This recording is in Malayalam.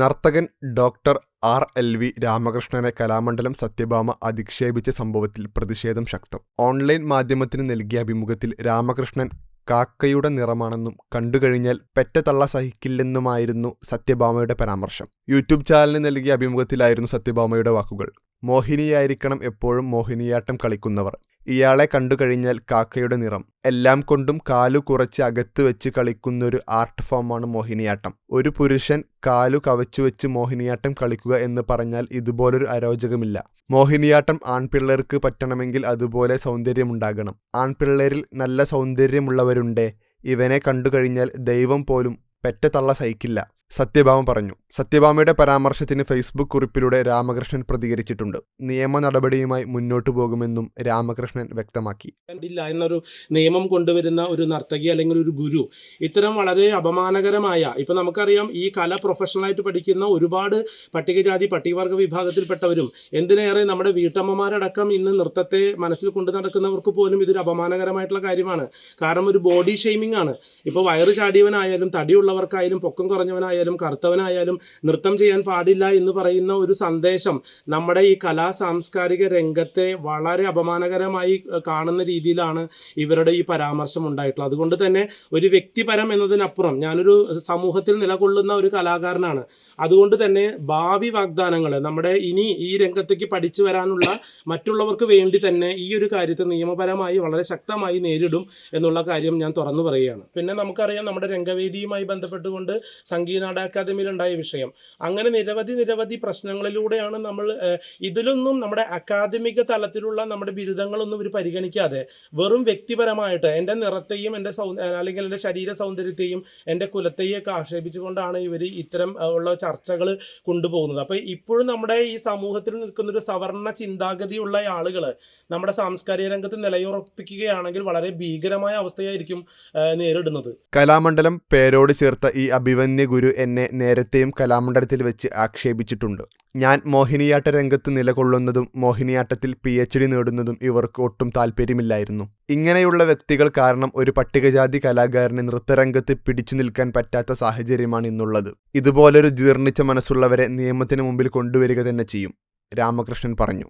നർത്തകൻ ഡോക്ടർ ആർ.എൽ.വി. രാമകൃഷ്ണനെ കലാമണ്ഡലം സത്യഭാമ അധിക്ഷേപിച്ച സംഭവത്തിൽ പ്രതിഷേധം ശക്തം. ഓൺലൈൻ മാധ്യമത്തിന് നൽകിയ അഭിമുഖത്തിൽ രാമകൃഷ്ണൻ കാക്കയുടെ നിറമാണെന്നും കണ്ടുകഴിഞ്ഞാൽ പെറ്റ തള്ള സഹിക്കില്ലെന്നുമായിരുന്നു സത്യഭാമയുടെ പരാമർശം. യൂട്യൂബ് ചാനലിന് നൽകിയ അഭിമുഖത്തിലായിരുന്നു സത്യഭാമയുടെ വാക്കുകൾ. മോഹിനിയായിരിക്കണം എപ്പോഴും മോഹിനിയാട്ടം കളിക്കുന്നവർ. ഇയാളെ കണ്ടുകഴിഞ്ഞാൽ കാക്കയുടെ നിറം. എല്ലാം കൊണ്ടും കാലു കുറച്ച് അകത്ത് വെച്ച് കളിക്കുന്നൊരു ആർട്ട് ഫോമാണ് മോഹിനിയാട്ടം. ഒരു പുരുഷൻ കാലു കവച്ചുവെച്ച് മോഹിനിയാട്ടം കളിക്കുക എന്ന് പറഞ്ഞാൽ ഇതുപോലൊരു അരോചകമില്ല. മോഹിനിയാട്ടം ആൺപിള്ളേർക്ക് പറ്റണമെങ്കിൽ അതുപോലെ സൗന്ദര്യമുണ്ടാകണം. ആൺപിള്ളേരിൽ നല്ല സൗന്ദര്യമുള്ളവരുണ്ടേ. ഇവനെ കണ്ടുകഴിഞ്ഞാൽ ദൈവം പോലും പെറ്റ തള്ള സഹിക്കില്ല, സത്യഭാമ പറഞ്ഞു. സത്യഭാമയുടെ പരാമർശത്തിന് ഫേസ്ബുക്ക് കുറിപ്പിലൂടെ രാമകൃഷ്ണൻ പ്രതികരിച്ചിട്ടുണ്ട്. നിയമ നടപടിയുമായി മുന്നോട്ടു പോകുമെന്നും രാമകൃഷ്ണൻ വ്യക്തമാക്കി. എന്നൊരു നിയമം കൊണ്ടുവരുന്ന ഒരു നർത്തകി അല്ലെങ്കിൽ ഒരു ഗുരു ഇത്തരം വളരെ അപമാനകരമായ, ഇപ്പം നമുക്കറിയാം ഈ കല പ്രൊഫഷണലായിട്ട് പഠിക്കുന്ന ഒരുപാട് പട്ടികജാതി പട്ടികവർഗ വിഭാഗത്തിൽപ്പെട്ടവരും എന്തിനേറെ നമ്മുടെ വീട്ടമ്മമാരടക്കം ഇന്ന് നൃത്തത്തെ മനസ്സിൽ കൊണ്ടു നടക്കുന്നവർക്ക് പോലും ഇതൊരു അപമാനകരമായിട്ടുള്ള കാര്യമാണ്. കാരണം ഒരു ബോഡി ഷെയ്മിംഗ് ആണ്. ഇപ്പോൾ വയറ് ചാടിയവനായാലും തടിയുള്ളവർക്കായാലും പൊക്കം കുറഞ്ഞവനായാലും കറുത്തവനായാലും നൃത്തം ചെയ്യാൻ പാടില്ല എന്ന് പറയുന്ന ഒരു സന്ദേശം നമ്മുടെ ഈ കലാ സാംസ്കാരിക രംഗത്തെ വളരെ അപമാനകരമായി കാണുന്ന രീതിയിലാണ് ഇവരുടെ ഈ പരാമർശം ഉണ്ടായിട്ടുള്ളത്. അതുകൊണ്ട് തന്നെ ഒരു വ്യക്തിപരം എന്നതിനപ്പുറം ഞാനൊരു സമൂഹത്തിൽ നിലകൊള്ളുന്ന ഒരു കലാകാരനാണ്. അതുകൊണ്ട് തന്നെ ഭാവി വാഗ്ദാനങ്ങൾ നമ്മുടെ ഇനി ഈ രംഗത്തേക്ക് പഠിച്ചു വരാനുള്ള മറ്റുള്ളവർക്ക് വേണ്ടി തന്നെ ഈ ഒരു കാര്യത്തെ നിയമപരമായി വളരെ ശക്തമായി നേരിടും എന്നുള്ള കാര്യം ഞാൻ തുറന്നു പറയുകയാണ്. പിന്നെ നമുക്കറിയാം നമ്മുടെ രംഗവേദിയുമായി ബന്ധപ്പെട്ടുകൊണ്ട് സംഗീത നാടക അക്കാദമിയിലുണ്ടായ വിഷയം. അങ്ങനെ നിരവധി പ്രശ്നങ്ങളിലൂടെയാണ് നമ്മൾ ഇതിലൊന്നും നമ്മുടെ അക്കാദമിക തലത്തിലുള്ള നമ്മുടെ ബിരുദങ്ങളൊന്നും ഇവർ പരിഗണിക്കാതെ വെറും വ്യക്തിപരമായിട്ട് എൻ്റെ നിറത്തെയും എൻ്റെ അല്ലെങ്കിൽ എൻ്റെ ശരീര സൗന്ദര്യത്തെയും എൻ്റെ കുലത്തെയും ഒക്കെ ആക്ഷേപിച്ചുകൊണ്ടാണ് ഇവർ ഇത്തരം ഉള്ള ചർച്ചകൾ കൊണ്ടുപോകുന്നത്. അപ്പോൾ ഇപ്പോഴും നമ്മുടെ ഈ സമൂഹത്തിൽ നിൽക്കുന്നൊരു സവർണ ചിന്താഗതിയുള്ള ആളുകൾ നമ്മുടെ സാംസ്കാരിക രംഗത്ത് നിലയുറപ്പിക്കുകയാണെങ്കിൽ വളരെ ഭീകരമായ അവസ്ഥയായിരിക്കും നേരിടുന്നത്. കലാമണ്ഡലം പേരോട് ചേർത്ത ഈ അഭിമന്യ ഗുരു എന്നെ നേരത്തെയും കലാമണ്ഡലത്തിൽ വെച്ച് ആക്ഷേപിച്ചിട്ടുണ്ട്. ഞാൻ മോഹിനിയാട്ട രംഗത്ത് നിലകൊള്ളുന്നതും മോഹിനിയാട്ടത്തിൽ PhD നേടുന്നതും ഇവർക്ക് ഒട്ടും താല്പര്യമില്ലായിരുന്നു. ഇങ്ങനെയുള്ള വ്യക്തികൾ കാരണം ഒരു പട്ടികജാതി കലാകാരന് നൃത്തരംഗത്ത് പിടിച്ചു നിൽക്കാൻ പറ്റാത്ത സാഹചര്യമാണ് ഇന്നുള്ളത്. ഇതുപോലൊരു ജീർണിച്ച മനസ്സുള്ളവരെ നിയമത്തിന് മുമ്പിൽ കൊണ്ടുവരിക തന്നെ ചെയ്യും, രാമകൃഷ്ണൻ പറഞ്ഞു.